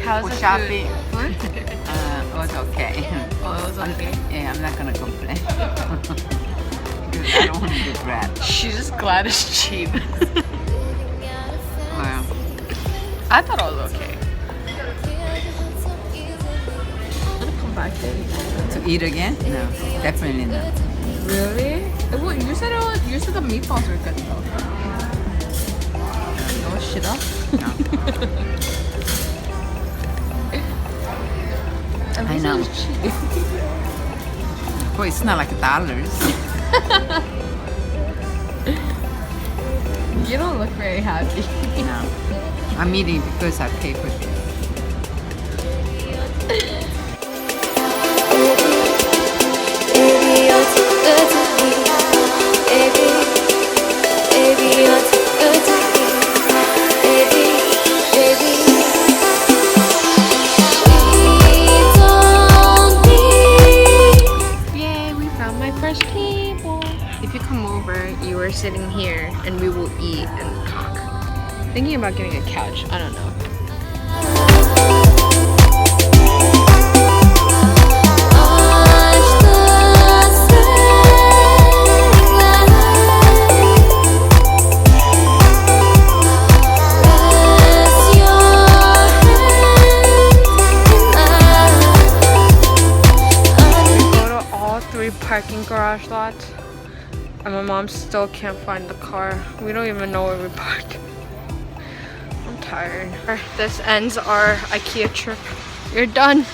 How's the shopping. food? It was okay. Oh, it was okay. Yeah, I'm not gonna complain. Because I don't want to regret. She's just glad it's cheap. Well, I thought it was okay. Come back here. to eat again? No, definitely not. Really? Well, you said the meatballs were good though. No shit up. I know. Boy, it's not like dollars. You don't look very happy. No, I'm eating because I pay for it. Yay, we found my first table. If you come over, you are sitting here and we will eat and talk. Thinking about getting a couch. I don't know. Parking garage lot, and my mom still can't find the car. We don't even know where we parked. I'm tired. This ends our IKEA trip. You're done.